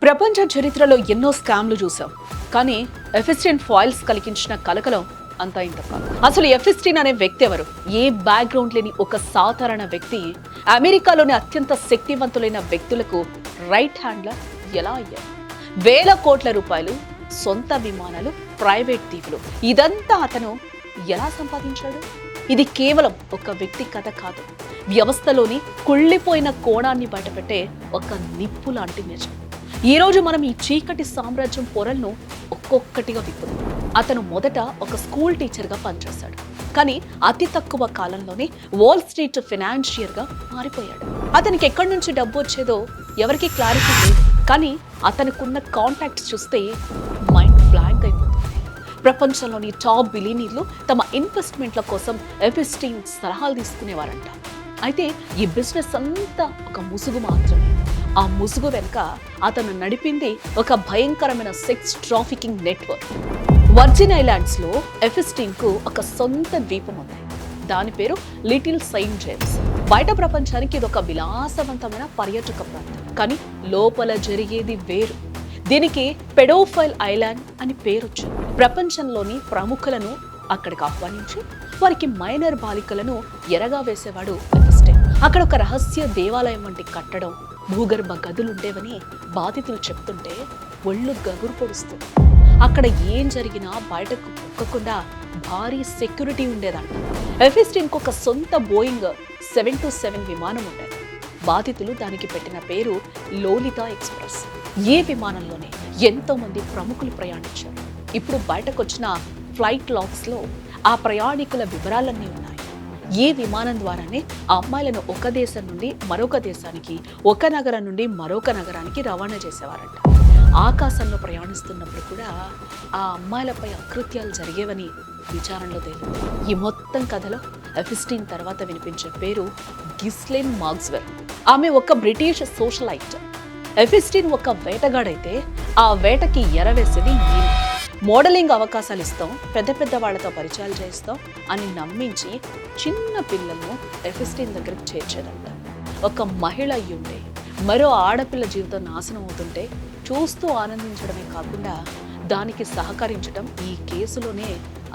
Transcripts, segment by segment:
ప్రపంచ చరిత్రలో ఎన్నో స్కామ్లు చూసాం, కానీ ఎఫెస్టిన్ ఫాయిల్స్ కలిగించిన కలకలం అంతా ఇంత కాదు. అసలు ఎఫెస్టిన్ అనే వ్యక్తి ఎవరు? ఏ బ్యాక్గ్రౌండ్ లేని ఒక సాధారణ వ్యక్తి అమెరికాలోని అత్యంత శక్తివంతులైన వ్యక్తులకు రైట్ హ్యాండ్లర్ ఎలా అయ్యారు? వేల కోట్ల రూపాయలు, సొంత విమానాలు, ప్రైవేట్ దీవులు, ఇదంతా అతను ఎలా సంపాదించాడు? ఇది కేవలం ఒక వ్యక్తి కథ కాదు, వ్యవస్థలోని కుళ్ళిపోయిన కోణాన్ని బయటపెట్టే ఒక నిప్పు లాంటి నిజం. ఈ రోజు మనం ఈ చీకటి సామ్రాజ్యం పొరలను ఒక్కొక్కటిగా విప్పుదాం. అతను మొదట ఒక స్కూల్ టీచర్గా పనిచేశాడు, కానీ అతి తక్కువ కాలంలోనే వాల్ స్ట్రీట్ ఫైనాన్షియర్గా మారిపోయాడు. అతనికి ఎక్కడి నుంచి డబ్బు వచ్చేదో ఎవరికి క్లారిటీ లేదు, కానీ అతనికున్న కాంటాక్ట్స్ చూస్తే మైండ్ బ్లాంక్ అయిపోతుంది. ప్రపంచంలోని టాప్ బిలియనీర్లు తమ ఇన్వెస్ట్మెంట్ల కోసం ఎఫెస్టిన్ సలహాలు తీసుకునేవారంట. అయితే ఈ బిజినెస్ అంతా ఒక ముసుగు మాత్రమే. ఆ ముసుగు వెనుక అతను నడిపింది ఒక భయంకరమైన sex trafficking network. Virgin islands లో ఎఫెస్టిన్ కు ఒక సొంత ద్వీపం ఉంది. దాని పేరు లిటిల్ సెయింట్ జేమ్స్. బయట ప్రపంచానికి ఇది ఒక విలాసవంతమైన పర్యాటక ప్రాంతం, కానీ లోపల జరిగేది వేరు. దీనికి పెడోఫైల్ ఐలాండ్ అని పేరు వచ్చింది. ప్రపంచంలోని ప్రముఖులను అక్కడికి ఆహ్వానించి వారికి మైనర్ బాలికలను ఎరగా వేసేవాడు ఎఫెస్టిన్. అక్కడ ఒక రహస్య దేవాలయం వంటి కట్టడం, భూగర్భ గదులుండేవని బాధితులు చెప్తుంటే ఒళ్ళు గగురు పొడుస్తుంది. అక్కడ ఏం జరిగినా బయటకు పొక్కకుండా భారీ సెక్యూరిటీ ఉండేదంట. ఎఫెస్టిన్కు ఒక సొంత బోయింగ్ 727 విమానం ఉండేది. బాధితులు దానికి పెట్టిన పేరు లోలితా ఎక్స్ప్రెస్. ఈ విమానంలోనే ఎంతో మంది ప్రముఖులు ప్రయాణించారు. ఇప్పుడు బయటకొచ్చిన ఫ్లైట్ లాగ్స్ లో ఆ ప్రయాణికుల వివరాలన్నీ ఉన్నాయి. ఈ విమానం ద్వారానే ఆ అమ్మాయిలను ఒక దేశం నుండి మరొక దేశానికి, ఒక నగరం నుండి మరొక నగరానికి రవాణా చేసేవారంట. ఆకాశంలో ప్రయాణిస్తున్నప్పుడు కూడా ఆ అమ్మాయిలపై అకృత్యాలు జరిగేవని విచారణలో తేలింది. ఈ మొత్తం కథలో ఎఫెస్టిన్ తర్వాత వినిపించే పేరు గిస్లెన్ మాక్స్వెల్. ఆమె ఒక బ్రిటిష్ సోషలైట్. ఎఫెస్టిన్ ఒక వేటగాడైతే ఆ వేటకి ఎరవేసేది ఈమె. మోడలింగ్ అవకాశాలు ఇస్తాం, పెద్ద పెద్ద వాళ్ళతో పరిచయాలు చేస్తాం అని నమ్మించి చిన్న పిల్లలను ఎఫెస్టిన్ దగ్గరకు చేర్చేదంట. ఒక మహిళ అయ్యుండే మరో ఆడపిల్ల జీవితం నాశనం అవుతుంటే చూస్తూ ఆనందించడమే కాకుండా దానికి సహకరించడం ఈ కేసులోనే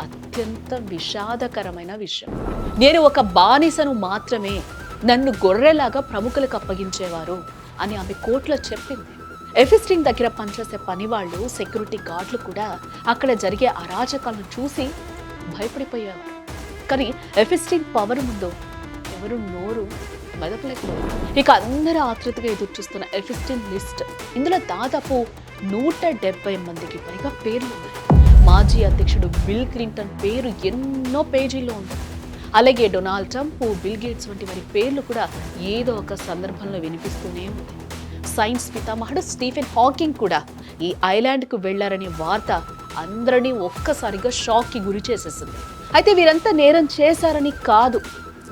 అత్యంత విషాదకరమైన విషయం. నేను ఒక బానిసను మాత్రమే, నన్ను గొర్రెలాగా ప్రముఖులకు అప్పగించేవారు అని ఆమె కోర్టులో చెప్పింది. ఎఫెస్టిన్ దగ్గర పనిచేసే పనివాళ్ళు, సెక్యూరిటీ గార్డులు కూడా అక్కడ జరిగే అరాచకాలను చూసి భయపడిపోయేవారు. కానీ ఎఫెస్టిన్ పవర్ ముందు ఎవరు నోరు మెదపలేకపోయారు. ఇక అందరూ ఆతృతగా ఎదురుచూస్తున్న ఎఫెస్టిన్ లిస్ట్, ఇందులో దాదాపు 170 మందికి పైగా పేర్లు ఉన్నాయి. మాజీ అధ్యక్షుడు బిల్ క్లింటన్ పేరు ఎన్నో పేజీల్లో ఉంది. అలాగే డొనాల్డ్ ట్రంప్, బిల్ గేట్స్ వంటి వారి పేర్లు కూడా ఏదో ఒక సందర్భంలో వినిపిస్తూనే ఉంది. సైన్స్ పితామహుడు స్టీఫెన్ హాకింగ్ కూడా ఈ ఐలాండ్కు వెళ్లారనే వార్త అందరినీ ఒక్కసారిగా షాక్కి గురి చేసేసింది. అయితే వీరంతా నేరం చేశారని కాదు,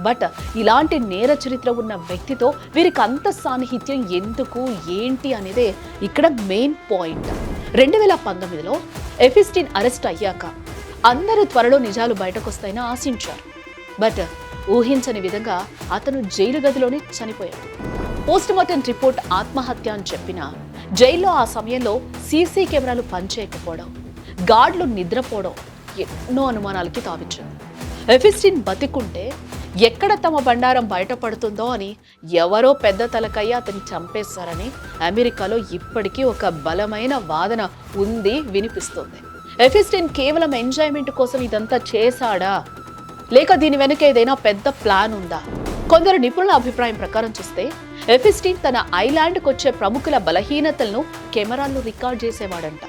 బట్ ఇలాంటి నేర చరిత్ర ఉన్న వ్యక్తితో వీరికి అంత సాన్నిహిత్యం ఎందుకు, ఏంటి అనేదే ఇక్కడ మెయిన్ పాయింట్. 2019లో ఎఫెస్టిన్ అరెస్ట్ అయ్యాక అందరూ త్వరలో నిజాలు బయటకొస్తాయని ఆశించారు. బట్ ఊహించని విధంగా అతను జైలు గదిలోనే చనిపోయాడు. పోస్ట్మార్టం రిపోర్ట్ ఆత్మహత్య అని చెప్పినా జైల్లో ఆ సమయంలో సీసీ కెమెరాలు పనిచేయకపోవడం, గార్డులు నిద్రపోవడం ఎన్నో అనుమానాలకి తావిచ్చింది. ఎఫెస్టిన్ బతికుంటే ఎక్కడ తమ బండారం బయటపడుతుందో అని ఎవరో పెద్ద తలకయ్య అతన్ని చంపేశారని అమెరికాలో ఇప్పటికీ ఒక బలమైన వాదన ఉంది, వినిపిస్తుంది. ఎఫెస్టిన్ కేవలం ఎంజాయ్మెంట్ కోసం ఇదంతా చేశాడా, లేక దీని వెనుక ఏదైనా పెద్ద ప్లాన్ ఉందా? కొందరు నిపుణుల అభిప్రాయం ప్రకారం చూస్తే ఎఫెస్టిన్ తన ఐలాండ్కి వచ్చే ప్రముఖుల బలహీనతలను కెమెరాల్లో రికార్డ్ చేసేవాడంట.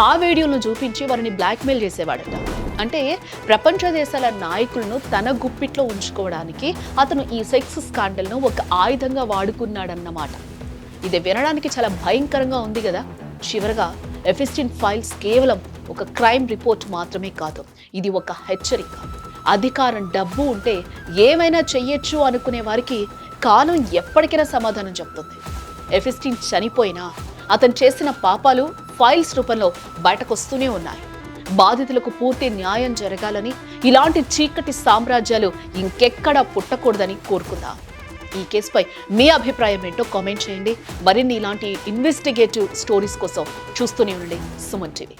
ఆ వీడియోలను చూపించి వారిని బ్లాక్మెయిల్ చేసేవాడట. అంటే ప్రపంచ దేశాల నాయకులను తన గుప్పిట్లో ఉంచుకోవడానికి అతను ఈ సెక్స్ స్కాండల్ను ఒక ఆయుధంగా వాడుకున్నాడన్నమాట. ఇది వినడానికి చాలా భయంకరంగా ఉంది కదా. చివరగా ఎఫెస్టిన్ ఫైల్స్ కేవలం ఒక క్రైమ్ రిపోర్ట్ మాత్రమే కాదు, ఇది ఒక హెచ్చరిక. అధికారం, డబ్బు ఉంటే ఏమైనా చెయ్యొచ్చు అనుకునే వారికి కాలం ఎప్పటికైనా సమాధానం చెప్తుంది. ఎఫెస్టిన్ చనిపోయినా అతను చేసిన పాపాలు ఫైల్స్ రూపంలో బయటకొస్తూనే ఉన్నాయి. బాధితులకు పూర్తి న్యాయం జరగాలని, ఇలాంటి చీకటి సామ్రాజ్యాలు ఇంకెక్కడా పుట్టకూడదని కోరుకుందాం. ఈ కేసుపై మీ అభిప్రాయం ఏంటో కామెంట్ చేయండి. మరిన్ని ఇలాంటి ఇన్వెస్టిగేటివ్ స్టోరీస్ కోసం చూస్తూనే ఉండండి సుమన్ టీవీ.